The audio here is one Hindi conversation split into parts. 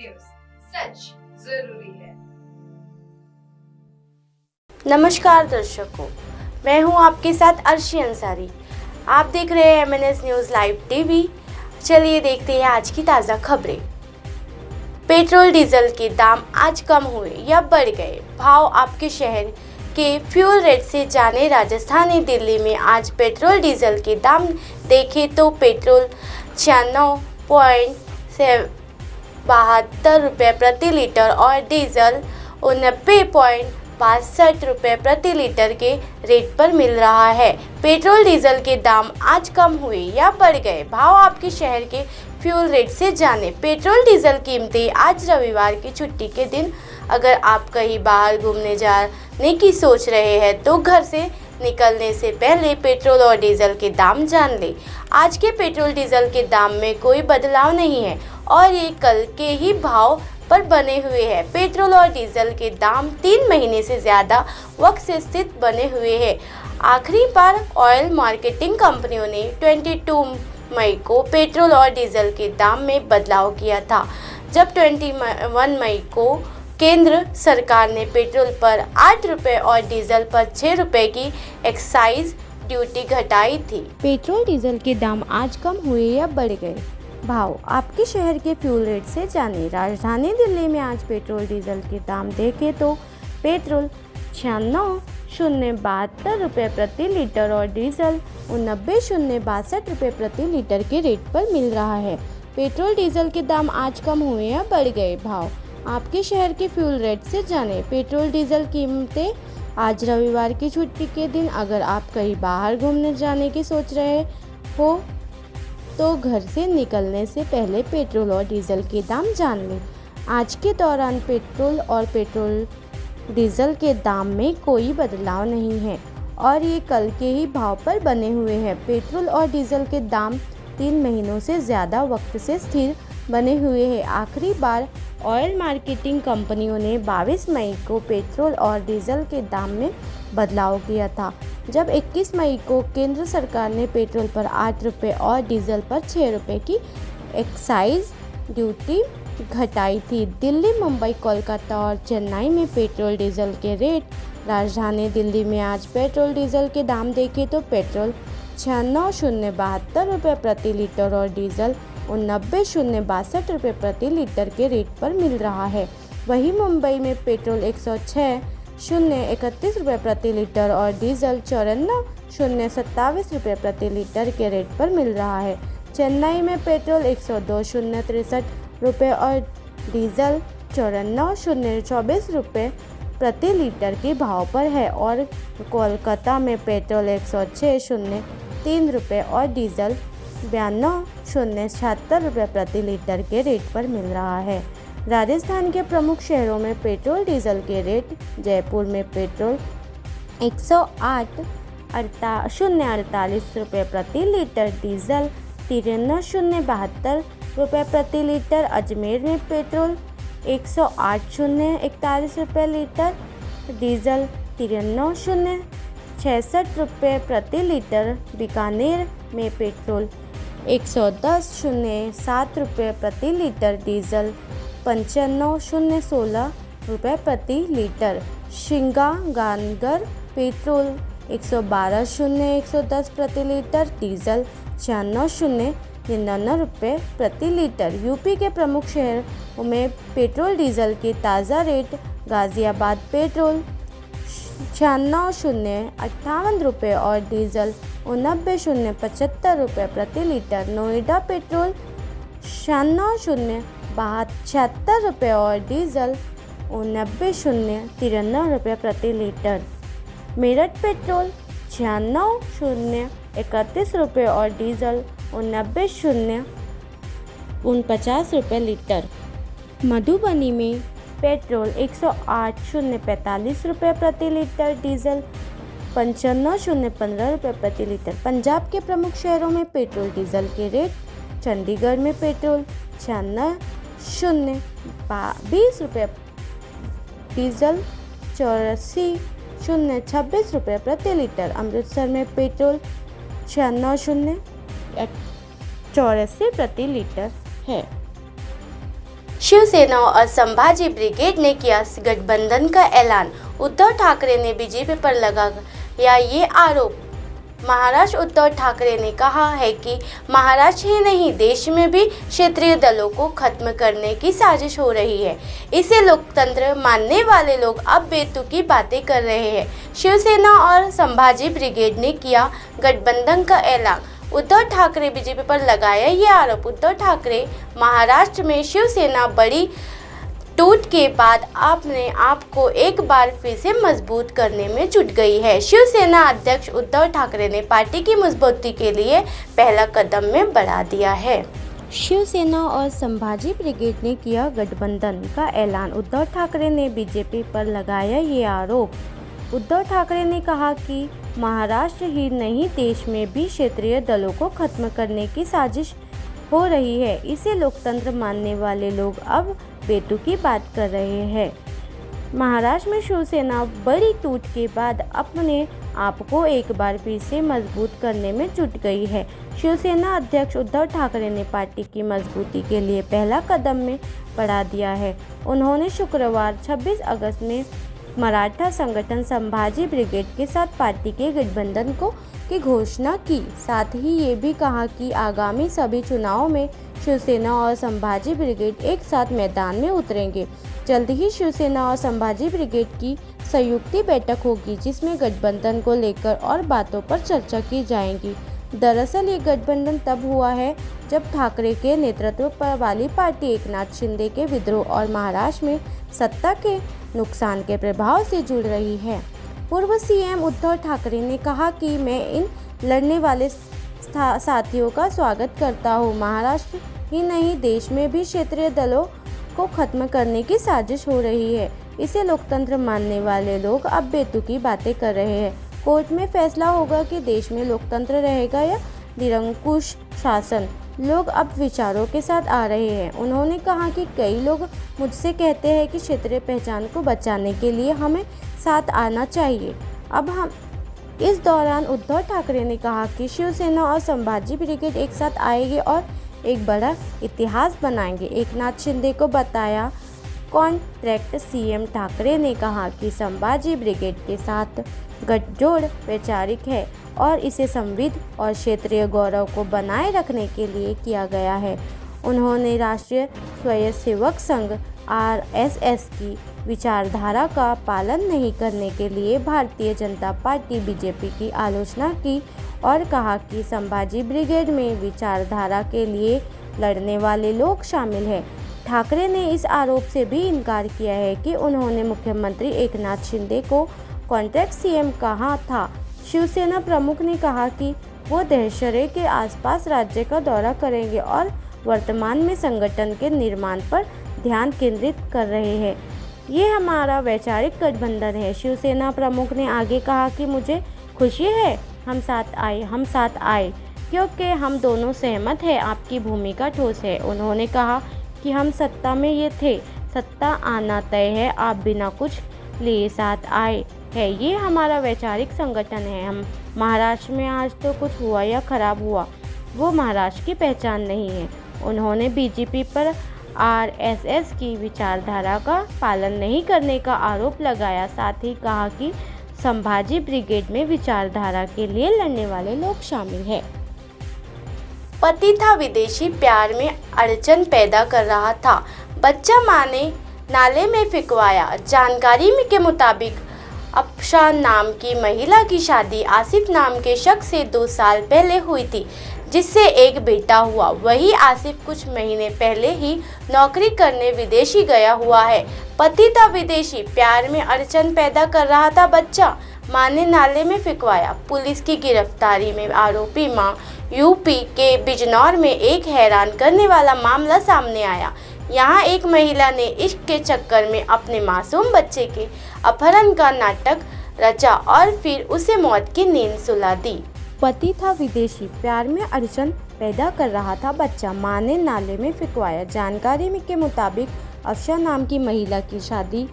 न्यूज, सच जरूरी है। नमस्कार दर्शकों, मैं हूं आपके साथ अर्शी अंसारी। आप देख रहे हैं MNS न्यूज़ लाइव टीवी। चलिए देखते हैं आज की ताज़ा खबरें। पेट्रोल डीजल के दाम आज कम हुए या बढ़ गए? भाव आपके शहर के फ्यूल रेट से जाने। राजधानी दिल्ली में आज पेट्रोल डीजल के दाम देखें तो पेट्रोल 96.72 रुपये प्रति लीटर और डीजल 89.62 रुपये प्रति लीटर के रेट पर मिल रहा है। पेट्रोल डीजल के दाम आज कम हुए या बढ़ गए? भाव आपके शहर के फ्यूल रेट से जाने। पेट्रोल डीजल कीमतें आज रविवार की छुट्टी के दिन। अगर आप कहीं बाहर घूमने जाने की सोच रहे हैं तो घर से निकलने से पहले पेट्रोल और डीजल के दाम जान लें। आज के पेट्रोल डीजल के दाम में कोई बदलाव नहीं है और ये कल के ही भाव पर बने हुए हैं। पेट्रोल और डीजल के दाम 3 महीने से ज़्यादा वक्त से स्थिर बने हुए हैं। आखिरी बार ऑयल मार्केटिंग कंपनियों ने 22 मई को पेट्रोल और डीजल के दाम में बदलाव किया था, जब 21 मई को केंद्र सरकार ने पेट्रोल पर 8 रुपये और डीजल पर 6 रुपये की एक्साइज ड्यूटी घटाई थी। पेट्रोल डीजल के दाम आज कम हुए या बढ़ गए? भाव आपके शहर के फ्यूल रेट से जाने। राजधानी दिल्ली में आज पेट्रोल डीजल के दाम देखें तो पेट्रोल 96.72 रुपये प्रति लीटर और डीजल 89.62 रुपये प्रति लीटर के रेट पर मिल रहा है। पेट्रोल डीजल के दाम आज कम हुए या बढ़ गए? भाव आपके शहर के फ्यूल रेट से जाने। पेट्रोल डीजल कीमतें आज रविवार की छुट्टी के दिन। अगर आप कहीं बाहर घूमने जाने की सोच रहे हो तो घर से निकलने से पहले पेट्रोल और डीजल के दाम जान लें। आज के दौरान पेट्रोल और डीजल के दाम में कोई बदलाव नहीं है और ये कल के ही भाव पर बने हुए हैं। पेट्रोल और डीजल के दाम 3 महीनों से ज़्यादा वक्त से स्थिर बने हुए हैं। आखिरी बार ऑयल मार्केटिंग कंपनियों ने 22 मई को पेट्रोल और डीजल के दाम में बदलाव किया था, जब 21 मई को केंद्र सरकार ने पेट्रोल पर 8 रुपये और डीजल पर 6 रुपये की एक्साइज ड्यूटी घटाई थी। दिल्ली, मुंबई, कोलकाता और चेन्नई में पेट्रोल डीजल के रेट। राजधानी दिल्ली में आज पेट्रोल डीजल के दाम देखें तो पेट्रोल 96.72 रुपये प्रति लीटर और डीजल 89.62 रुपये प्रति लीटर के रेट पर मिल रहा है। वहीं मुंबई में पेट्रोल 106.31 रुपये प्रति लीटर और डीजल 94.27 रुपये प्रति लीटर के रेट पर मिल रहा है। चेन्नई में पेट्रोल 102.63 रुपये और डीजल 94.24 रुपये प्रति लीटर के भाव पर है और कोलकाता में पेट्रोल 106.03 रुपये और डीजल 92.76 रुपये प्रति लीटर के रेट पर मिल रहा है। राजस्थान के प्रमुख शहरों में पेट्रोल डीजल के रेट। जयपुर में पेट्रोल 108.48 रुपये प्रति लीटर, डीजल 93.72 रुपये प्रति लीटर। अजमेर में पेट्रोल 108.41 रुपये लीटर, डीजल 93.66 रुपये प्रति लीटर। बीकानेर में पेट्रोल 110.07 रुपये प्रति लीटर, डीजल 95.16 रुपये प्रति लीटर। श्रीगंगानगर पेट्रोल 112.110 प्रति लीटर, डीजल 96.99 रुपये प्रति लीटर। यूपी के प्रमुख शहरों में पेट्रोल डीजल के ताज़ा रेट। गाज़ियाबाद पेट्रोल 96.58 रुपये और डीजल 89.75 रुपये प्रति लीटर। नोएडा पेट्रोल 96.76 रुपये और डीजल 89.93 रुपये प्रति लीटर। मेरठ पेट्रोल 96.31 रुपये और डीजल 89.49 रुपये लीटर। मधुबनी में पेट्रोल 108.45 रुपये प्रति लीटर, डीजल 95.15 रुपये प्रति लीटर। पंजाब के प्रमुख शहरों में पेट्रोल डीजल के रेट। चंडीगढ़ में पेट्रोल 96.20 रुपये, डीजल 84.26 रुपये प्रति लीटर। अमृतसर में पेट्रोल 96.84 प्रति लीटर है। शिवसेना और संभाजी ब्रिगेड ने किया गठबंधन का ऐलान। उद्धव ठाकरे ने बीजेपी पर लगाया ये आरोप। महाराष्ट्र उद्धव ठाकरे ने कहा है कि महाराष्ट्र ही नहीं देश में भी क्षेत्रीय दलों को खत्म करने की साजिश हो रही है। इसे लोकतंत्र मानने वाले लोग अब बेतुकी बातें कर रहे हैं। शिवसेना और संभाजी ब्रिगेड ने किया गठबंधन का ऐलान। उद्धव ठाकरे बीजेपी पर लगाया ये आरोप। उद्धव ठाकरे महाराष्ट्र में शिवसेना बड़ी टूट के बाद अपने आप को एक बार फिर से मजबूत करने में जुट गई है। शिवसेना अध्यक्ष उद्धव ठाकरे ने पार्टी की मजबूती के लिए पहला कदम में बढ़ा दिया है। शिवसेना और संभाजी ब्रिगेड ने किया गठबंधन का ऐलान। उद्धव ठाकरे ने बीजेपी पर लगाया ये आरोप। उद्धव ठाकरे ने कहा कि महाराष्ट्र ही नहीं देश में भी क्षेत्रीय दलों को खत्म करने की साजिश हो रही है। इसे लोकतंत्र मानने वाले लोग अब बेतुकी बात कर रहे हैं। महाराष्ट्र में शिवसेना बड़ी टूट के बाद अपने आप को एक बार फिर से मजबूत करने में जुट गई है। शिवसेना अध्यक्ष उद्धव ठाकरे ने पार्टी की मजबूती के लिए पहला कदम में बढ़ा दिया है। उन्होंने शुक्रवार 26 अगस्त में मराठा संगठन संभाजी ब्रिगेड के साथ पार्टी के गठबंधन की घोषणा की। साथ ही ये भी कहा कि आगामी सभी चुनावों में शिवसेना और संभाजी ब्रिगेड एक साथ मैदान में उतरेंगे। जल्द ही शिवसेना और संभाजी ब्रिगेड की संयुक्त बैठक होगी जिसमें गठबंधन को लेकर और बातों पर चर्चा की जाएगी। दरअसल ये गठबंधन तब हुआ है जब ठाकरे के नेतृत्व पर वाली पार्टी एकनाथ शिंदे के विद्रोह और महाराष्ट्र में सत्ता के नुकसान के प्रभाव से जुड़ रही है। पूर्व सीएम उद्धव ठाकरे ने कहा कि मैं इन लड़ने वाले साथियों का स्वागत करता हूं। महाराष्ट्र ही नहीं देश में भी क्षेत्रीय दलों को खत्म करने की साजिश हो रही है। इसे लोकतंत्र मानने वाले लोग अब बेतुकी बातें कर रहे हैं। कोर्ट में फैसला होगा कि देश में लोकतंत्र रहेगा या निरंकुश शासन। लोग अब विचारों के साथ आ रहे हैं। उन्होंने कहा कि कई लोग मुझसे कहते हैं कि क्षेत्रीय पहचान को बचाने के लिए हमें साथ आना चाहिए। अब हम इस दौरान उद्धव ठाकरे ने कहा कि शिवसेना और संभाजी ब्रिगेड एक साथ आएंगे और एक बड़ा इतिहास बनाएंगे। एकनाथ शिंदे को बताया कॉन्ट्रैक्ट। सीएम ठाकरे ने कहा कि संभाजी ब्रिगेड के साथ गठजोड़ वैचारिक है और इसे संविध और क्षेत्रीय गौरव को बनाए रखने के लिए किया गया है। उन्होंने राष्ट्रीय स्वयंसेवक संघ RSS की विचारधारा का पालन नहीं करने के लिए भारतीय जनता पार्टी BJP की आलोचना की और कहा कि संभाजी ब्रिगेड में विचारधारा के लिए लड़ने वाले लोग शामिल हैं। ठाकरे ने इस आरोप से भी इनकार किया है कि उन्होंने मुख्यमंत्री एकनाथ शिंदे को कॉन्ट्रैक्ट सीएम कहा था। शिवसेना प्रमुख ने कहा कि वो दशहरे के आसपास राज्य का दौरा करेंगे और वर्तमान में संगठन के निर्माण पर ध्यान केंद्रित कर रहे हैं। ये हमारा वैचारिक गठबंधन है। शिवसेना प्रमुख ने आगे कहा कि मुझे खुशी है हम साथ आए क्योंकि हम दोनों सहमत हैं। आपकी भूमिका ठोस है। उन्होंने कहा कि हम सत्ता में ये थे, सत्ता आना तय है, आप बिना कुछ लिए साथ आए है। ये हमारा वैचारिक संगठन है। हम महाराष्ट्र में आज तो कुछ हुआ या खराब हुआ वो महाराष्ट्र की पहचान नहीं है। उन्होंने बीजेपी पर RSS की विचारधारा का पालन नहीं करने का आरोप लगाया। साथ ही कहा कि संभाजी ब्रिगेड में विचारधारा के लिए लड़ने वाले लोग शामिल हैं। पति था विदेशी, प्यार में अड़चन पैदा कर रहा था, बच्चा मां ने नाले में फेंकवाया। जानकारी के मुताबिक अफशा नाम की महिला की शादी आसिफ नाम के शख्स से 2 साल पहले हुई थी, जिससे एक बेटा हुआ। वही आसिफ कुछ महीने पहले ही नौकरी करने विदेशी गया हुआ है। पति था विदेशी, प्यार में अड़चन पैदा कर रहा था, बच्चा मां ने नाले में फेंकवाया। पुलिस की गिरफ्तारी में आरोपी मां यूपी के बिजनौर में एक हैरान करने वाला मामला सामने आया। यहाँ एक महिला ने इश्क के चक्कर में अपने मासूम बच्चे के अपहरण का नाटक रचा और फिर उसे मौत की नींद सुला दी। पति था विदेशी, प्यार में अड़चन पैदा कर रहा था, बच्चा मां ने नाले में फेंकवाया। जानकारी के मुताबिक अफशा नाम की महिला की शादी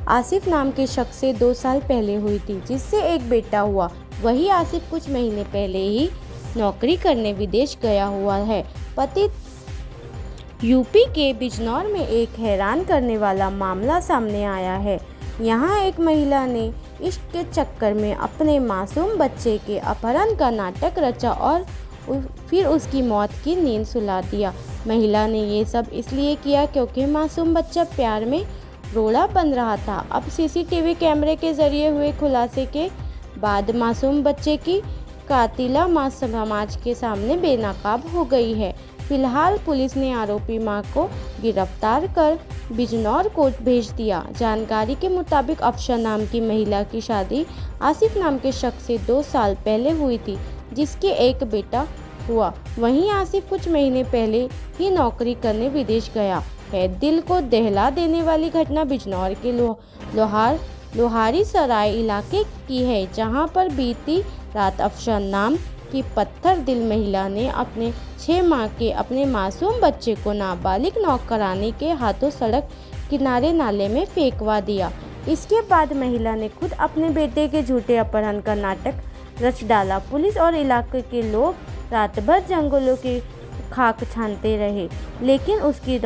आसिफ नाम के शख्स से 2 साल पहले हुई थी, जिससे एक बेटा हुआ। वही आसिफ कुछ महीने पहले ही नौकरी करने विदेश गया हुआ है। यूपी के बिजनौर में एक हैरान करने वाला मामला सामने आया है। यहाँ एक महिला ने इश्क के चक्कर में अपने मासूम बच्चे के अपहरण का नाटक रचा और फिर उसकी मौत की नींद सुला दिया। महिला ने ये सब इसलिए किया क्योंकि मासूम बच्चा प्यार में रोड़ा बन रहा था। अब सीसीटीवी कैमरे के जरिए हुए खुलासे के बाद मासूम बच्चे की कातिला मां समाज के सामने बेनकाब हो गई है। फिलहाल पुलिस ने आरोपी मां को गिरफ्तार कर बिजनौर कोर्ट भेज दिया। जानकारी के मुताबिक अफशा नाम की महिला की शादी आसिफ नाम के शख्स से 2 साल पहले हुई थी, जिसके एक बेटा हुआ। वहीं आसिफ कुछ महीने पहले ही नौकरी करने विदेश गया है। दिल को दहला देने वाली घटना बिजनौर के लोहारी सराय इलाके की है, जहां पर बीती रात अफशा नाम की पत्थर दिल महिला ने अपने 6 माह के अपने मासूम बच्चे को नाबालिग नौकरानी के हाथों सड़क किनारे नाले में फेंकवा दिया। इसके बाद महिला ने खुद अपने बेटे के झूठे अपहरण का नाटक रच डाला। पुलिस और इलाके के लोग रात भर जंगलों की खाक छानते रहे, लेकिन उसी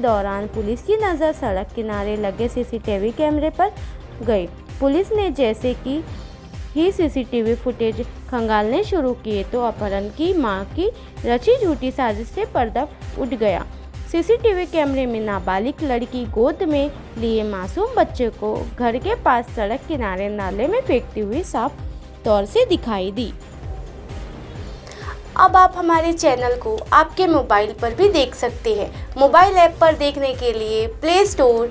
दौरान पुलिस की नज़र सड़क किनारे लगे सीसीटीवी कैमरे पर गई। पुलिस ने जैसे कि ही सीसीटीवी फुटेज खंगालने शुरू किए तो अपहरण की मां की रची झूठी साजिश से पर्दा उठ गया। सीसीटीवी कैमरे में नाबालिग लड़की गोद में लिए मासूम बच्चे को घर के पास सड़क किनारे नाले में फेंकती हुई साफ तौर से दिखाई दी। अब आप हमारे चैनल को आपके मोबाइल पर भी देख सकते हैं। मोबाइल ऐप पर देखने के लिए प्ले स्टोर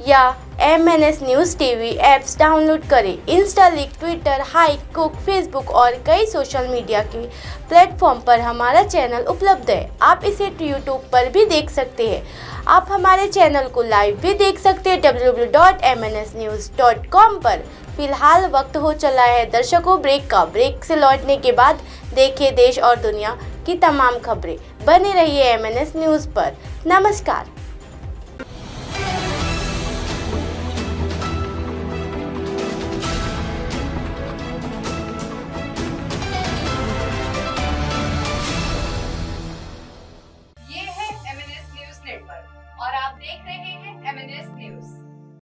या MNS news TV apps download करें। इंस्टा, लिंक, ट्विटर, हाइक, कुक, फेसबुक और कई सोशल मीडिया के प्लेटफॉर्म पर हमारा चैनल उपलब्ध है। आप इसे यूट्यूब पर भी देख सकते हैं। आप हमारे चैनल को लाइव भी देख सकते हैं www.mnsnews.com पर। फिलहाल वक्त हो चला है दर्शकों ब्रेक का। ब्रेक से लौटने के बाद देखिए देश और दुनिया की तमाम खबरें। बने रहिए MNS न्यूज़ पर। नमस्कार।